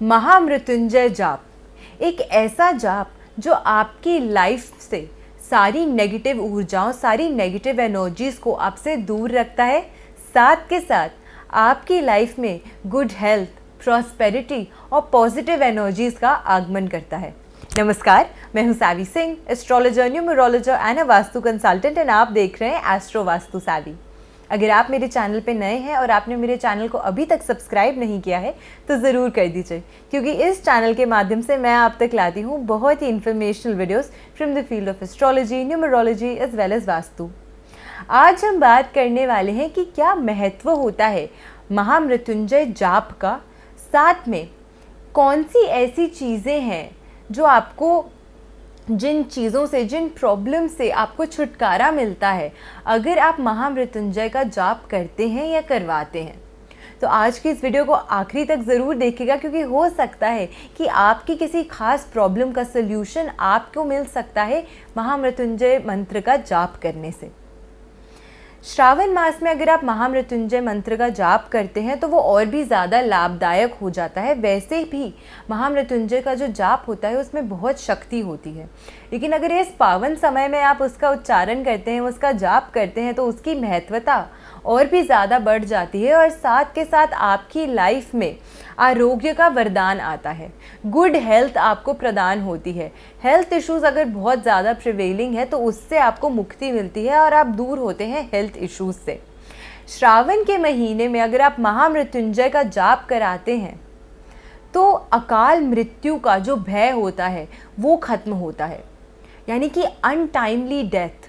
महामृत्युंजय जाप एक ऐसा जाप जो आपकी लाइफ से सारी नेगेटिव ऊर्जाओं, सारी नेगेटिव एनर्जीज़ को आपसे दूर रखता है, साथ के साथ आपकी लाइफ में गुड हेल्थ, प्रॉस्पेरिटी और पॉजिटिव एनर्जीज़ का आगमन करता है। नमस्कार, मैं हूं Saavi Singh, astrologer, numerologer and a vastu consultant, and आप देख रहे हैं एस्ट्रो वास्तु सावी। अगर आप मेरे चैनल पे नए हैं और आपने मेरे चैनल को अभी तक सब्सक्राइब नहीं किया है तो ज़रूर कर दीजिए, क्योंकि इस चैनल के माध्यम से मैं आप तक लाती हूँ बहुत ही informational videos from the field of astrology, numerology as well as vastu. आज हम बात करने वाले हैं कि क्या महत्व होता है महामृत्युंजय जाप का, साथ में कौन सी ऐसी चीज़ें हैं जो आपको, जिन चीज़ों से, जिन प्रॉब्लम से आपको छुटकारा मिलता है अगर आप महामृत्युंजय का जाप करते हैं या करवाते हैं। तो आज की इस वीडियो को आखिरी तक ज़रूर देखिएगा, क्योंकि हो सकता है कि आपकी किसी खास प्रॉब्लम का सल्यूशन आपको मिल सकता है महामृत्युंजय मंत्र का जाप करने से। श्रावण मास में अगर आप महामृत्युंजय मंत्र का जाप करते हैं तो वो और भी ज़्यादा लाभदायक हो जाता है। वैसे भी महामृत्युंजय का जो जाप होता है उसमें बहुत शक्ति होती है, लेकिन अगर इस पावन समय में आप उसका उच्चारण करते हैं, उसका जाप करते हैं, तो उसकी महत्वता और भी ज़्यादा बढ़ जाती है और साथ के साथ आपकी लाइफ में आरोग्य का वरदान आता है, गुड हेल्थ आपको प्रदान होती है। हेल्थ इश्यूज़ अगर बहुत ज़्यादा प्रिवेलिंग है तो उससे आपको मुक्ति मिलती है और आप दूर होते हैं हेल्थ इश्यूज़ से। श्रावण के महीने में अगर आप महामृत्युंजय का जाप कराते हैं तो अकाल मृत्यु का जो भय होता है वो खत्म होता है, यानी कि अनटाइमली डेथ,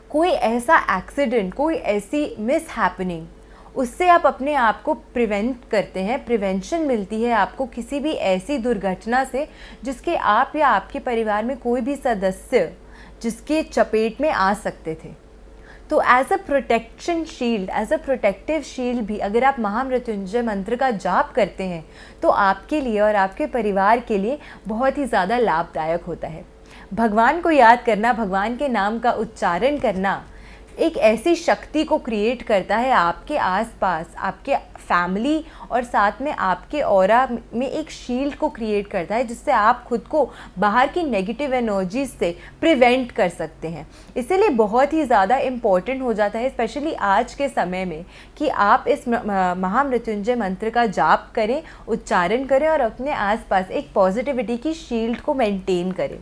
कोई ऐसा एक्सीडेंट, कोई ऐसी मिस हैपनिंग, उससे आप अपने आप को प्रिवेंट करते हैं, प्रिवेंशन मिलती है आपको किसी भी ऐसी दुर्घटना से जिसके आप या आपके परिवार में कोई भी सदस्य जिसके चपेट में आ सकते थे। तो as a protection shield, as a protective shield भी अगर आप महामृत्युंजय मंत्र का जाप करते हैं तो आपके लिए और आपके परिवार के लिए बहुत ही ज़्यादा लाभदायक होता है। भगवान को याद करना, भगवान के नाम का उच्चारण करना एक ऐसी शक्ति को क्रिएट करता है आपके आसपास, आपके फैमिली और साथ में आपके ऑरा में एक शील्ड को क्रिएट करता है, जिससे आप खुद को बाहर की नेगेटिव एनर्जीज से प्रिवेंट कर सकते हैं। इसीलिए बहुत ही ज़्यादा इम्पॉर्टेंट हो जाता है, स्पेशली आज के समय में, कि आप इस महामृत्युंजय मंत्र का जाप करें, उच्चारण करें और अपने आसपास एक पॉजिटिविटी की शील्ड को मेंटेन करें।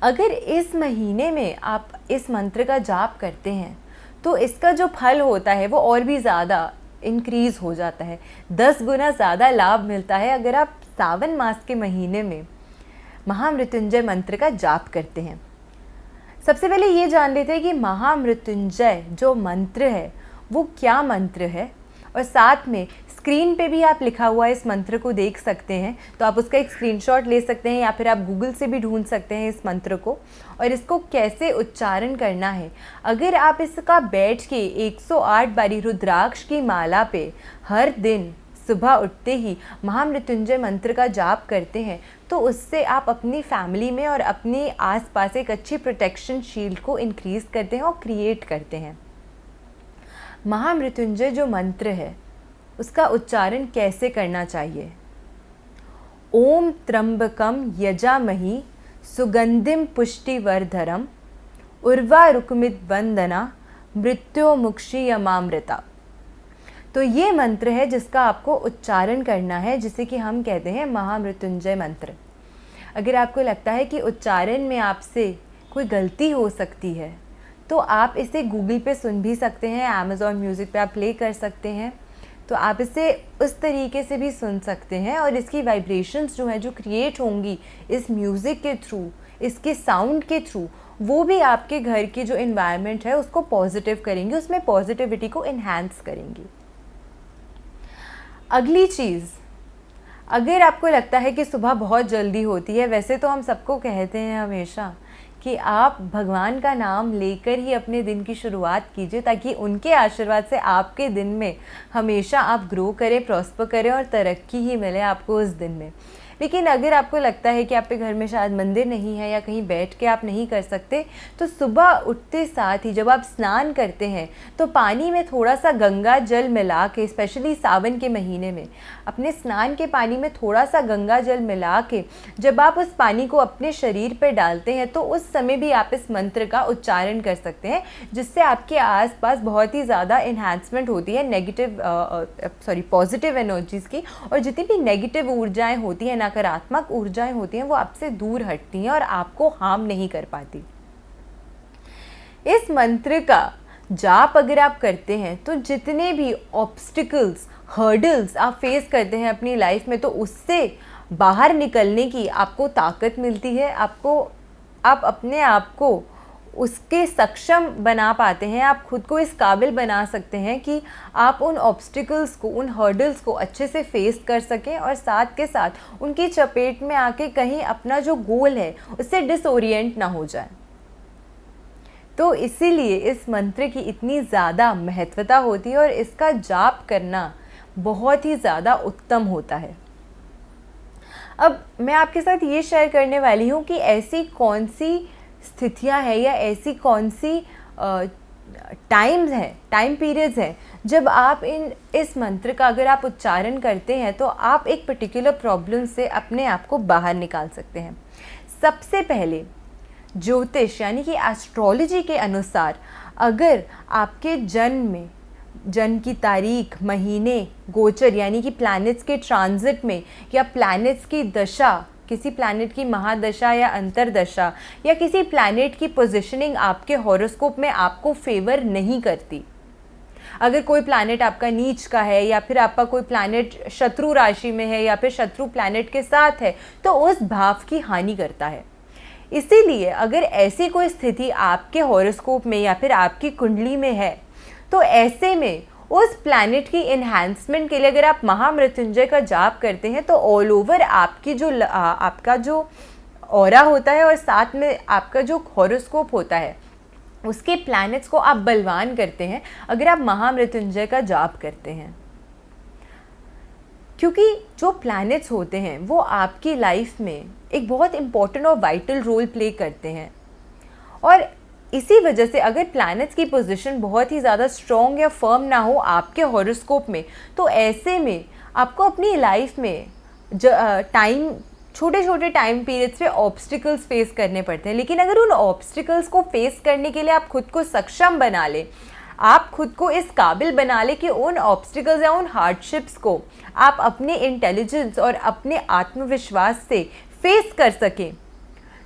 अगर इस महीने में आप इस मंत्र का जाप करते हैं तो इसका जो फल होता है वो और भी ज़्यादा इंक्रीज़ हो जाता है, 10 गुना ज़्यादा लाभ मिलता है अगर आप सावन मास के महीने में महामृत्युंजय मंत्र का जाप करते हैं। सबसे पहले ये जान लेते हैं कि महामृत्युंजय जो मंत्र है वो क्या मंत्र है, और साथ में स्क्रीन पे भी आप लिखा हुआ इस मंत्र को देख सकते हैं, तो आप उसका एक स्क्रीनशॉट ले सकते हैं या फिर आप गूगल से भी ढूंढ सकते हैं इस मंत्र को, और इसको कैसे उच्चारण करना है। अगर आप इसका बैठ के 108 बारी रुद्राक्ष की माला पे हर दिन सुबह उठते ही महामृत्युंजय मंत्र का जाप करते हैं तो उससे आप अपनी फैमिली में और अपने आसपास एक अच्छी प्रोटेक्शन शील्ड को इंक्रीज़ करते हैं और क्रिएट करते हैं। महामृत्युंजय जो मंत्र है उसका उच्चारण कैसे करना चाहिए? ओम त्र्यंबकम यजामहि सुगंधिम पुष्टिवर्धनम उर्वारुकमित वंदना मृत्योमुक्षीयमामृता। तो ये मंत्र है जिसका आपको उच्चारण करना है, जिसे कि हम कहते हैं महामृत्युंजय मंत्र। अगर आपको लगता है कि उच्चारण में आपसे कोई गलती हो सकती है तो आप इसे गूगल पे सुन भी सकते हैं, अमेज़ॉन म्यूज़िक पे आप प्ले कर सकते हैं, तो आप इसे उस तरीके से भी सुन सकते हैं। और इसकी वाइब्रेशंस जो है, जो क्रिएट होंगी इस म्यूज़िक के थ्रू, इसके साउंड के थ्रू, वो भी आपके घर की जो इन्वायरमेंट है उसको पॉजिटिव करेंगी, उसमें पॉजिटिविटी को इन्हांस करेंगी। अगली चीज़, अगर आपको लगता है कि सुबह बहुत जल्दी होती है, वैसे तो हम सबको कहते हैं हमेशा कि आप भगवान का नाम लेकर ही अपने दिन की शुरुआत कीजिए, ताकि उनके आशीर्वाद से आपके दिन में हमेशा आप ग्रो करें, प्रॉस्पर करें और तरक्की ही मिले आपको उस दिन में। लेकिन अगर आपको लगता है कि आपके घर में शायद मंदिर नहीं है या कहीं बैठ के आप नहीं कर सकते, तो सुबह उठते साथ ही जब आप स्नान करते हैं तो पानी में थोड़ा सा गंगा जल मिला के, स्पेशली सावन के महीने में अपने स्नान के पानी में थोड़ा सा गंगा जल मिला के जब आप उस पानी को अपने शरीर पर डालते हैं तो उस समय भी आप इस मंत्र का उच्चारण कर सकते हैं, जिससे आपके आसपास बहुत ही ज़्यादा इन्हांसमेंट होती है पॉजिटिव एनर्जीज़ की, और जितनी भी नेगेटिव ऊर्जाएं होती हैं, नकारात्मक ऊर्जाएं होती हैं, वो आपसे दूर हटती हैं और आपको हार्म नहीं कर पाती। इस मंत्र का जाप अगर आप करते हैं तो जितने भी ऑब्स्टिकल्स, हर्डल्स आप फेस करते हैं अपनी लाइफ में, तो उससे बाहर निकलने की आपको ताकत मिलती है। आप अपने आप को उसके सक्षम बना पाते हैं, आप खुद को इस काबिल बना सकते हैं कि आप उन ऑब्स्टिकल्स को, उन हर्डल्स को अच्छे से फेस कर सकें और साथ के साथ उनकी चपेट में आके कहीं अपना जो गोल है उससे डिसओरिएंट ना हो जाए। तो इसीलिए इस मंत्र की इतनी ज़्यादा महत्वता होती है और इसका जाप करना बहुत ही ज़्यादा उत्तम होता है। अब मैं आपके साथ ये शेयर करने वाली हूँ कि ऐसी कौन सी स्थितियाँ हैं या ऐसी कौन सी टाइम पीरियड्स हैं जब आप इस मंत्र का अगर आप उच्चारण करते हैं तो आप एक पर्टिकुलर प्रॉब्लम से अपने आप को बाहर निकाल सकते हैं। सबसे पहले ज्योतिष यानी कि एस्ट्रोलॉजी के अनुसार अगर आपके जन्म की तारीख, महीने, गोचर यानी कि प्लैनेट्स के ट्रांजिट में या प्लैनेट्स की दशा, किसी प्लैनेट की महादशा या अंतरदशा या किसी प्लैनेट की पोजीशनिंग आपके हॉरोस्कोप में आपको फेवर नहीं करती, अगर कोई प्लैनेट आपका नीच का है या फिर आपका कोई प्लैनेट शत्रु राशि में है या फिर शत्रु प्लैनेट के साथ है, तो उस भाव की हानि करता है। इसीलिए अगर ऐसी कोई स्थिति आपके हॉरोस्कोप में या फिर आपकी कुंडली में है, तो ऐसे में उस प्लैनेट की इन्हांसमेंट के लिए अगर आप महामृत्युंजय का जाप करते हैं तो ऑल ओवर आपका जो ऑरा होता है और साथ में आपका जो हॉरोस्कोप होता है उसके प्लैनेट्स को आप बलवान करते हैं अगर आप महामृत्युंजय का जाप करते हैं, क्योंकि जो प्लैनेट्स होते हैं वो आपकी लाइफ में एक बहुत इम्पॉर्टेंट और वाइटल रोल प्ले करते हैं। और इसी वजह से अगर प्लैनेट्स की पोजीशन बहुत ही ज़्यादा स्ट्रॉन्ग या फर्म ना हो आपके हॉरोस्कोप में, तो ऐसे में आपको अपनी लाइफ में छोटे छोटे टाइम पीरियड्स पे ऑब्स्टिकल्स फेस करने पड़ते हैं। लेकिन अगर उन ऑब्स्टिकल्स को फेस करने के लिए आप खुद को सक्षम बना लें, आप खुद को इस काबिल बना लें कि उन ऑब्स्टिकल्स या उन हार्डशिप्स को आप अपने इंटेलिजेंस और अपने आत्मविश्वास से फेस कर सकें,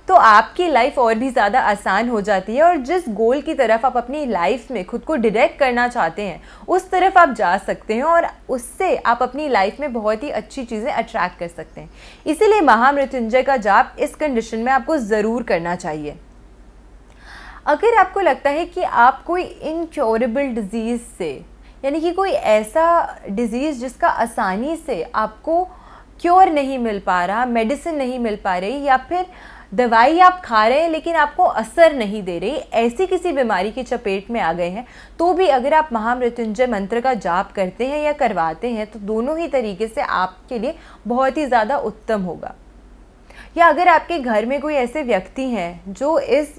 तो आपकी लाइफ और भी ज़्यादा आसान हो जाती है और जिस गोल की तरफ आप अपनी लाइफ में खुद को डायरेक्ट करना चाहते हैं उस तरफ आप जा सकते हैं और उससे आप अपनी लाइफ में बहुत ही अच्छी चीज़ें अट्रैक्ट कर सकते हैं। इसीलिए महामृत्युंजय का जाप इस कंडीशन में आपको ज़रूर करना चाहिए। अगर आपको लगता है कि आप कोई इनक्योरेबल डिज़ीज़ से, यानी कि कोई ऐसा डिज़ीज़ जिसका आसानी से आपको क्योर नहीं मिल पा रहा, मेडिसिन नहीं मिल पा रही, या फिर दवाई आप खा रहे हैं लेकिन आपको असर नहीं दे रही, ऐसी किसी बीमारी की चपेट में आ गए हैं, तो भी अगर आप महामृत्युंजय मंत्र का जाप करते हैं या करवाते हैं तो दोनों ही तरीके से आपके लिए बहुत ही ज़्यादा उत्तम होगा। या अगर आपके घर में कोई ऐसे व्यक्ति हैं जो इस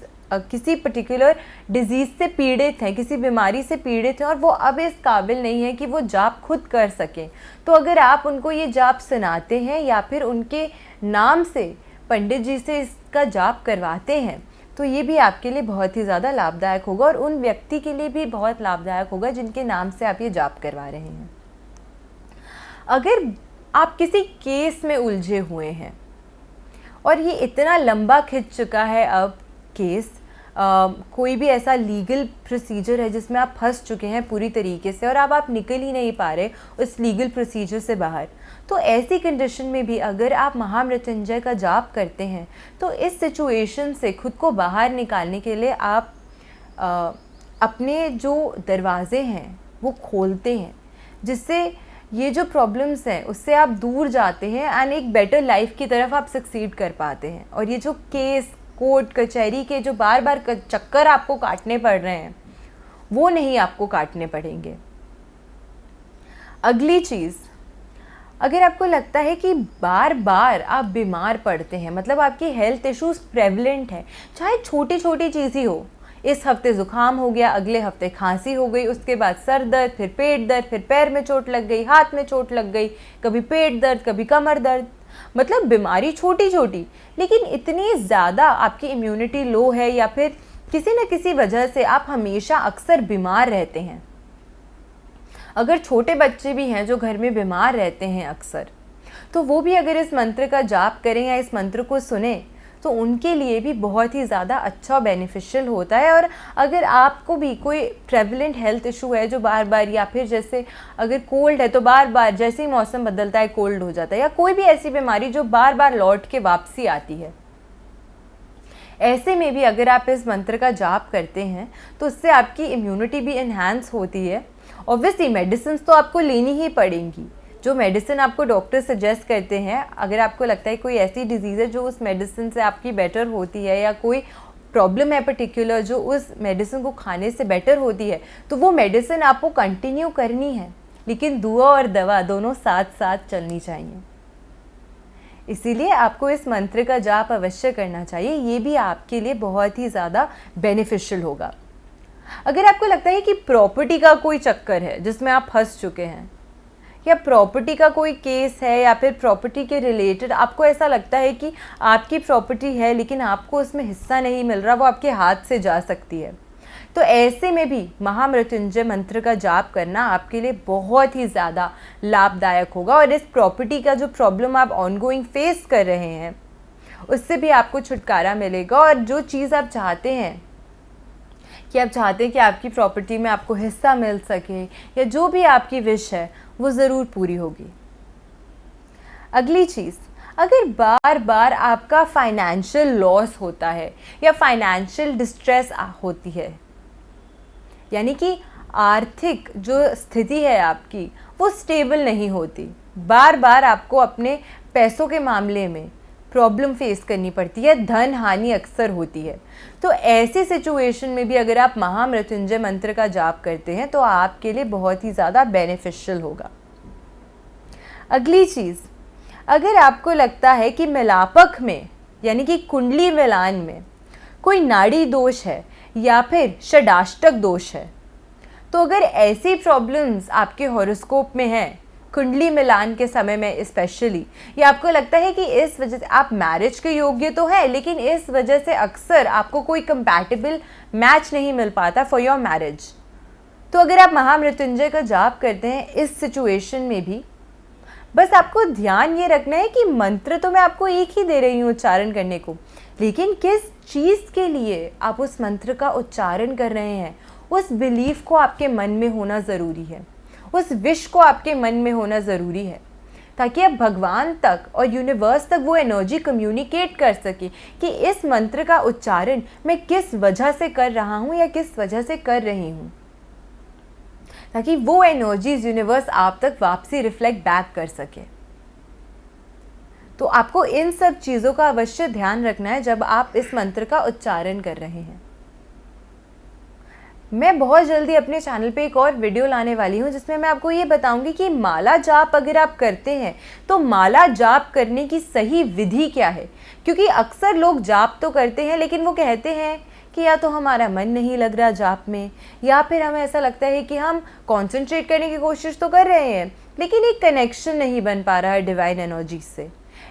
किसी पर्टिकुलर डिजीज़ से पीड़ित हैं, किसी बीमारी से पीड़ित हैं और वो अब इस काबिल नहीं है कि वो जाप खुद कर सकें, तो अगर आप उनको ये जाप सुनाते हैं या फिर उनके नाम से पंडित जी से इसका जाप करवाते हैं, तो ये भी आपके लिए बहुत ही ज़्यादा लाभदायक होगा और उन व्यक्ति के लिए भी बहुत लाभदायक होगा जिनके नाम से आप ये जाप करवा रहे हैं। अगर आप किसी केस में उलझे हुए हैं और ये इतना लंबा खिंच चुका है अब केस, कोई भी ऐसा लीगल प्रोसीजर है जिसमें आप फंस चुके हैं पूरी तरीके से और अब आप निकल ही नहीं पा रहे उस लीगल प्रोसीजर से बाहर, तो ऐसी कंडीशन में भी अगर आप महामृत्युंजय का जाप करते हैं तो इस सिचुएशन से खुद को बाहर निकालने के लिए आप अपने जो दरवाज़े हैं वो खोलते हैं, जिससे ये जो प्रॉब्लम्स हैं उससे आप दूर जाते हैं एंड एक बेटर लाइफ की तरफ आप सक्सीड कर पाते हैं। और ये जो केस, कोर्ट कचहरी के जो बार बार चक्कर आपको काटने पड़ रहे हैं वो नहीं आपको काटने पड़ेंगे। अगली चीज़, अगर आपको लगता है कि बार बार आप बीमार पड़ते हैं, मतलब आपकी हेल्थ इश्यूज प्रेवलेंट है, चाहे छोटी छोटी चीज़ ही हो, इस हफ्ते ज़ुकाम हो गया, अगले हफ्ते खांसी हो गई, उसके बाद सर दर्द, फिर पेट दर्द, फिर पैर में चोट लग गई, हाथ में चोट लग गई, कभी पेट दर्द, कभी कमर दर्द, मतलब बीमारी छोटी छोटी, लेकिन इतनी ज़्यादा आपकी इम्यूनिटी लो है या फिर किसी न किसी वजह से आप हमेशा अक्सर बीमार रहते हैं। अगर छोटे बच्चे भी हैं जो घर में बीमार रहते हैं अक्सर, तो वो भी अगर इस मंत्र का जाप करें या इस मंत्र को सुने तो उनके लिए भी बहुत ही ज़्यादा अच्छा बेनिफिशियल होता है। और अगर आपको भी कोई प्रेवलेंट हेल्थ इशू है जो बार बार, या फिर जैसे अगर कोल्ड है तो बार बार जैसे ही मौसम बदलता है कोल्ड हो जाता है, या कोई भी ऐसी बीमारी जो बार बार लौट के वापसी आती है, ऐसे में भी अगर आप इस मंत्र का जाप करते हैं तो उससे आपकी इम्यूनिटी भी इन्हांस होती है। ऑब्वियसली मेडिसिन तो आपको लेनी ही पड़ेंगी, जो मेडिसिन आपको डॉक्टर सजेस्ट करते हैं। अगर आपको लगता है कोई ऐसी डिजीज़ है जो उस मेडिसिन से आपकी बेटर होती है, या कोई प्रॉब्लम है पर्टिकुलर जो उस मेडिसिन को खाने से बेटर होती है, तो वो मेडिसिन आपको कंटिन्यू करनी है, लेकिन दुआ और दवा दोनों साथ साथ चलनी चाहिए। इसीलिए आपको इस मंत्र का जाप अवश्य करना चाहिए, ये भी आपके लिए बहुत ही ज़्यादा बेनिफिशियल होगा। अगर आपको लगता है कि प्रॉपर्टी का कोई चक्कर है जिसमें आप फंस चुके हैं, या प्रॉपर्टी का कोई केस है, या फिर प्रॉपर्टी के रिलेटेड आपको ऐसा लगता है कि आपकी प्रॉपर्टी है लेकिन आपको उसमें हिस्सा नहीं मिल रहा, वो आपके हाथ से जा सकती है, तो ऐसे में भी महामृत्युंजय मंत्र का जाप करना आपके लिए बहुत ही ज़्यादा लाभदायक होगा। और इस प्रॉपर्टी का जो प्रॉब्लम आप ऑनगोइंग फेस कर रहे हैं उससे भी आपको छुटकारा मिलेगा। और जो चीज़ आप चाहते हैं कि आप चाहते हैं कि आपकी प्रॉपर्टी में आपको हिस्सा मिल सके, या जो भी आपकी विश है वो ज़रूर पूरी होगी। अगली चीज़, अगर बार बार आपका फाइनेंशियल लॉस होता है या फाइनेंशियल डिस्ट्रेस होती है, यानी कि आर्थिक जो स्थिति है आपकी वो स्टेबल नहीं होती, बार बार आपको अपने पैसों के मामले में प्रॉब्लम फेस करनी पड़ती है, धन हानि अक्सर होती है, तो ऐसी सिचुएशन में भी अगर आप महामृत्युंजय मंत्र का जाप करते हैं तो आपके लिए बहुत ही ज़्यादा बेनिफिशियल होगा। अगली चीज़, अगर आपको लगता है कि मिलापक में यानी कि कुंडली मिलान में कोई नाड़ी दोष है या फिर षडाष्टक दोष है, तो अगर ऐसी प्रॉब्लम्स आपके हॉरोस्कोप में हैं कुंडली मिलान के समय में स्पेशली, या आपको लगता है कि इस वजह से आप मैरिज के योग्य तो है लेकिन इस वजह से अक्सर आपको कोई कंपैटिबल मैच नहीं मिल पाता फॉर योर मैरिज, तो अगर आप महामृत्युंजय का जाप करते हैं इस सिचुएशन में भी, बस आपको ध्यान ये रखना है कि मंत्र तो मैं आपको एक ही दे रही हूँ उच्चारण करने को, लेकिन किस चीज़ के लिए आप उस मंत्र का उच्चारण कर रहे हैं उस बिलीफ को आपके मन में होना ज़रूरी है, उस विश को आपके मन में होना ज़रूरी है, ताकि आप भगवान तक और यूनिवर्स तक वो एनर्जी कम्युनिकेट कर सके कि इस मंत्र का उच्चारण मैं किस वजह से कर रहा हूँ या किस वजह से कर रही हूँ, ताकि वो एनर्जीज यूनिवर्स आप तक वापसी रिफ्लेक्ट बैक कर सके। तो आपको इन सब चीज़ों का अवश्य ध्यान रखना है जब आप इस मंत्र का उच्चारण कर रहे हैं। मैं बहुत जल्दी अपने चैनल पे एक और वीडियो लाने वाली हूँ जिसमें मैं आपको ये बताऊंगी कि माला जाप अगर आप करते हैं तो माला जाप करने की सही विधि क्या है, क्योंकि अक्सर लोग जाप तो करते हैं लेकिन वो कहते हैं कि या तो हमारा मन नहीं लग रहा जाप में, या फिर हमें ऐसा लगता है कि हम कंसंट्रेट करने की कोशिश तो कर रहे हैं लेकिन एक कनेक्शन नहीं बन पा रहा है डिवाइन एनर्जी से,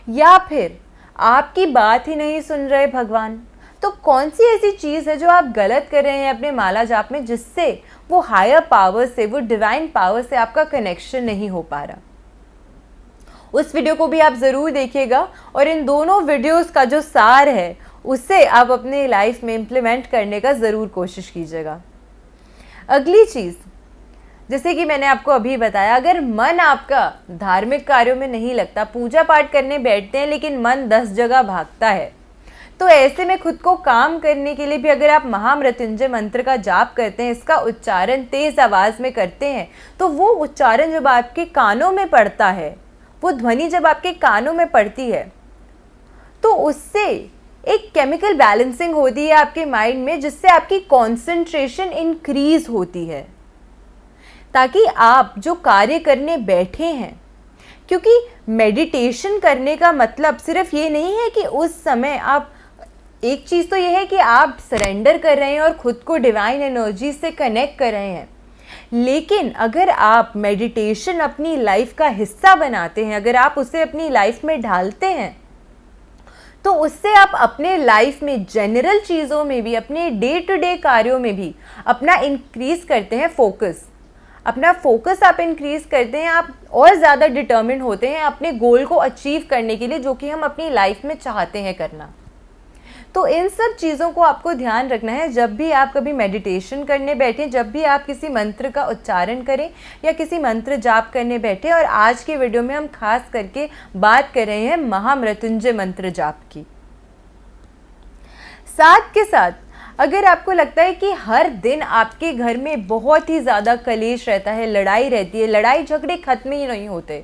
या फिर आपकी बात ही नहीं सुन रहे भगवान। तो कौन सी ऐसी चीज़ है जो आप गलत कर रहे हैं अपने माला जाप में जिससे वो हायर पावर से, वो डिवाइन पावर से आपका कनेक्शन नहीं हो पा रहा? उस वीडियो को भी आप ज़रूर देखिएगा और इन दोनों वीडियोस का जो सार है उसे आप अपने लाइफ में इम्प्लीमेंट करने का ज़रूर कोशिश कीजिएगा। अगली चीज़, जैसे कि मैंने आपको अभी बताया, अगर मन आपका धार्मिक कार्यों में नहीं लगता, पूजा पाठ करने बैठते हैं लेकिन मन 10 जगह भागता है, तो ऐसे में खुद को काम करने के लिए भी अगर आप महामृत्युंजय मंत्र का जाप करते हैं, इसका उच्चारण तेज़ आवाज़ में करते हैं, तो वो उच्चारण जब आपके कानों में पड़ता है, वो ध्वनि जब आपके कानों में पड़ती है, तो उससे एक केमिकल बैलेंसिंग होती है आपके माइंड में, जिससे आपकी कॉन्सेंट्रेशन इंक्रीज होती है, ताकि आप जो कार्य करने बैठे हैं क्योंकि मेडिटेशन करने का मतलब सिर्फ ये नहीं है कि उस समय आप, एक चीज़ तो ये है कि आप सरेंडर कर रहे हैं और ख़ुद को डिवाइन एनर्जी से कनेक्ट कर रहे हैं, लेकिन अगर आप मेडिटेशन अपनी लाइफ का हिस्सा बनाते हैं, अगर आप उसे अपनी लाइफ में ढालते हैं, तो उससे आप अपने लाइफ में जनरल चीज़ों में भी, अपने डे टू डे कार्यों में भी अपना इंक्रीज़ करते हैं फोकस, अपना फोकस आप इंक्रीज़ करते हैं, आप और ज़्यादा डिटर्मिन होते हैं अपने गोल को अचीव करने के लिए, जो कि हम अपनी लाइफ में चाहते हैं करना। तो इन सब चीज़ों को आपको ध्यान रखना है जब भी आप कभी मेडिटेशन करने बैठें, जब भी आप किसी मंत्र का उच्चारण करें या किसी मंत्र जाप करने बैठे। और आज के वीडियो में हम खास करके बात कर रहे हैं महामृत्युंजय मंत्र जाप की। साथ के साथ अगर आपको लगता है कि हर दिन आपके घर में बहुत ही ज़्यादा कलेश रहता है, लड़ाई रहती है, लड़ाई झगड़े खत्म ही नहीं होते,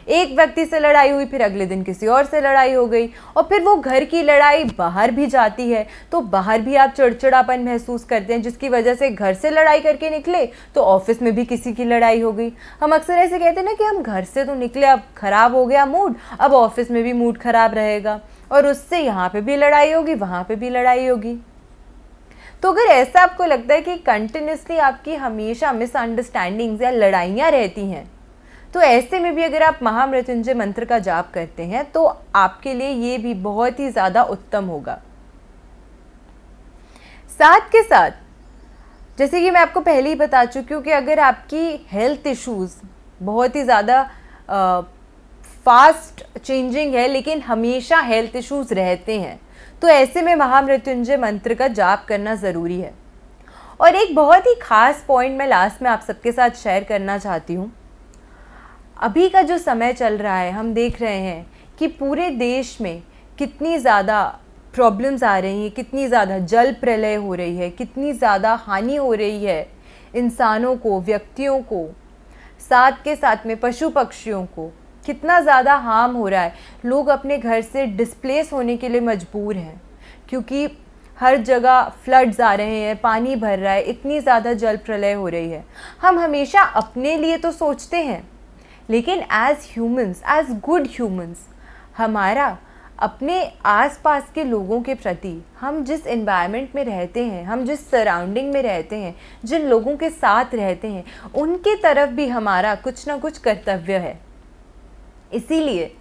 एक व्यक्ति से लड़ाई हुई, फिर अगले दिन किसी और से लड़ाई हो गई, और फिर वो घर की लड़ाई बाहर भी जाती है, तो बाहर भी आप चिड़चिड़ापन महसूस करते हैं, जिसकी वजह से घर से लड़ाई करके निकले तो ऑफिस में भी किसी की लड़ाई हो गई। हम अक्सर ऐसे कहते हैं ना कि हम घर से तो निकले, अब खराब हो गया मूड, अब ऑफिस में भी मूड खराब रहेगा, और उससे यहाँ पे भी लड़ाई होगी, वहाँ पे भी लड़ाई होगी। तो अगर ऐसा आपको लगता है कि कंटिन्यूसली आपकी हमेशा मिसअंडरस्टैंडिंग्स या लड़ाइयाँ रहती हैं, तो ऐसे में भी अगर आप महामृत्युंजय मंत्र का जाप करते हैं तो आपके लिए ये भी बहुत ही ज़्यादा उत्तम होगा। साथ के साथ जैसे कि मैं आपको पहले ही बता चुकी हूँ कि अगर आपकी हेल्थ इश्यूज़ बहुत ही ज़्यादा फास्ट चेंजिंग है, लेकिन हमेशा हेल्थ इश्यूज़ रहते हैं, तो ऐसे में महामृत्युंजय मंत्र का जाप करना ज़रूरी है। और एक बहुत ही ख़ास पॉइंट मैं लास्ट में आप सबके साथ शेयर करना चाहती हूँ। अभी का जो समय चल रहा है, हम देख रहे हैं कि पूरे देश में कितनी ज़्यादा प्रॉब्लम्स आ रही हैं, कितनी ज़्यादा जल प्रलय हो रही है, कितनी ज़्यादा हानि हो रही है इंसानों को, व्यक्तियों को, साथ के साथ में पशु पक्षियों को, कितना ज़्यादा हार्म हो रहा है। लोग अपने घर से डिस्प्लेस होने के लिए मजबूर हैं, क्योंकि हर जगह फ्लड्स आ रहे हैं, पानी भर रहा है, इतनी ज़्यादा जल प्रलय हो रही है। हम हमेशा अपने लिए तो सोचते हैं, लेकिन as humans, as good humans, हमारा अपने आसपास के लोगों के प्रति, हम जिस एनवायरनमेंट में रहते हैं, हम जिस सराउंडिंग में रहते हैं, जिन लोगों के साथ रहते हैं, उनके तरफ भी हमारा कुछ ना कुछ कर्तव्य है। इसीलिए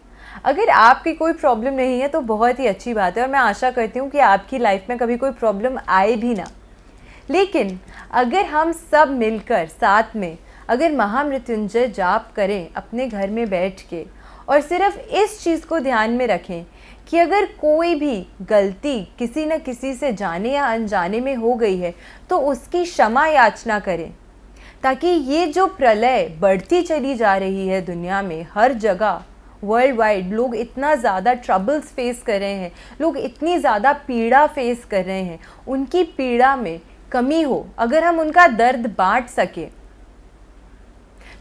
अगर आपकी कोई प्रॉब्लम नहीं है तो बहुत ही अच्छी बात है, और मैं आशा करती हूँ कि आपकी लाइफ में कभी कोई प्रॉब्लम आए भी ना। लेकिन अगर हम सब मिलकर साथ में अगर महामृत्युंजय जाप करें अपने घर में बैठ के, और सिर्फ इस चीज़ को ध्यान में रखें कि अगर कोई भी गलती किसी न किसी से जाने या अनजाने में हो गई है तो उसकी क्षमा याचना करें, ताकि ये जो प्रलय बढ़ती चली जा रही है दुनिया में, हर जगह वर्ल्ड वाइड लोग इतना ज़्यादा ट्रबल्स फेस कर रहे हैं, लोग इतनी ज़्यादा पीड़ा फेस कर रहे हैं, उनकी पीड़ा में कमी हो, अगर हम उनका दर्द बांट सके।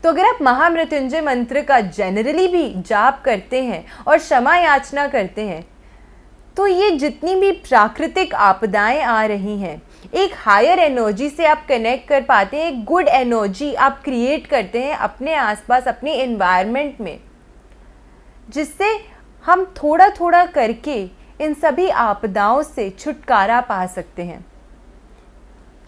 तो अगर आप महामृत्युंजय मंत्र का जनरली भी जाप करते हैं और क्षमा याचना करते हैं, तो ये जितनी भी प्राकृतिक आपदाएं आ रही हैं, एक हायर एनर्जी से आप कनेक्ट कर पाते हैं, एक गुड एनर्जी आप क्रिएट करते हैं अपने आसपास, अपने एनवायरनमेंट में, जिससे हम थोड़ा थोड़ा करके इन सभी आपदाओं से छुटकारा पा सकते हैं।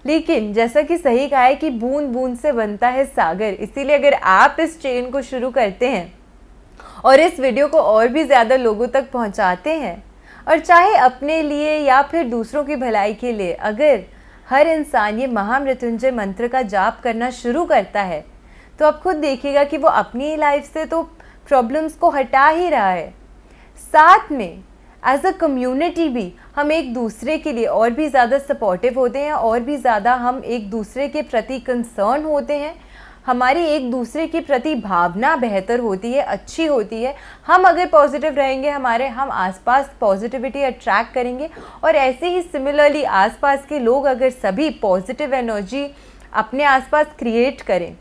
लेकिन जैसा कि सही कहा है कि बूंद बूंद से बनता है सागर, इसीलिए अगर आप इस चेन को शुरू करते हैं और इस वीडियो को और भी ज़्यादा लोगों तक पहुंचाते हैं, और चाहे अपने लिए या फिर दूसरों की भलाई के लिए, अगर हर इंसान ये महामृत्युंजय मंत्र का जाप करना शुरू करता है, तो आप खुद देखिएगा कि वो अपनी लाइफ से तो प्रॉब्लम्स को हटा ही रहा है, साथ में एज अ कम्युनिटी भी हम एक दूसरे के लिए और भी ज़्यादा सपोर्टिव होते हैं, और भी ज़्यादा हम एक दूसरे के प्रति कंसर्न होते हैं, हमारी एक दूसरे के प्रति भावना बेहतर होती है, अच्छी होती है। हम अगर पॉजिटिव रहेंगे, हम आसपास पॉजिटिविटी अट्रैक्ट करेंगे, और ऐसे ही सिमिलरली आसपास के लोग अगर सभी पॉजिटिव एनर्जी अपने आसपास क्रिएट करें,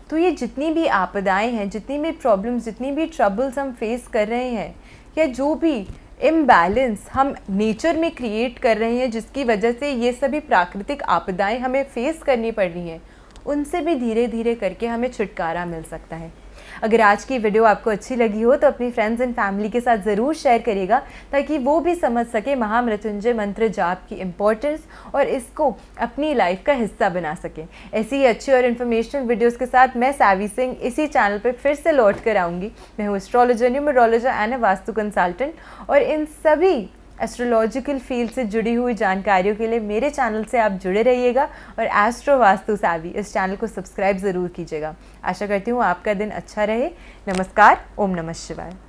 तो ये जितनी भी आपदाएं हैं, जितनी भी प्रॉब्लम्स, जितनी भी ट्रबल्स हम फेस कर रहे हैं, या जो भी इम्बैलेंस हम नेचर में क्रिएट कर रहे हैं, जिसकी वजह से ये सभी प्राकृतिक आपदाएं हमें फेस करनी पड़ रही हैं, उनसे भी धीरे धीरे करके हमें छुटकारा मिल सकता है। अगर आज की वीडियो आपको अच्छी लगी हो तो अपनी फ्रेंड्स एंड फैमिली के साथ ज़रूर शेयर करिएगा, ताकि वो भी समझ सके महामृत्युंजय मंत्र जाप की इम्पोर्टेंस और इसको अपनी लाइफ का हिस्सा बना सकें। ऐसी ही अच्छी और इन्फॉर्मेशनल वीडियोस के साथ मैं सावी सिंह इसी चैनल पे फिर से लौट कर आऊँगी। मैं हूँ astrologer, numerologer and vastu consultant, और इन सभी एस्ट्रोलॉजिकल फील्ड से जुड़ी हुई जानकारियों के लिए मेरे चैनल से आप जुड़े रहिएगा और एस्ट्रो वास्तु सावी इस चैनल को सब्सक्राइब ज़रूर कीजिएगा। आशा करती हूँ आपका दिन अच्छा रहे। नमस्कार। ओम नमः शिवाय।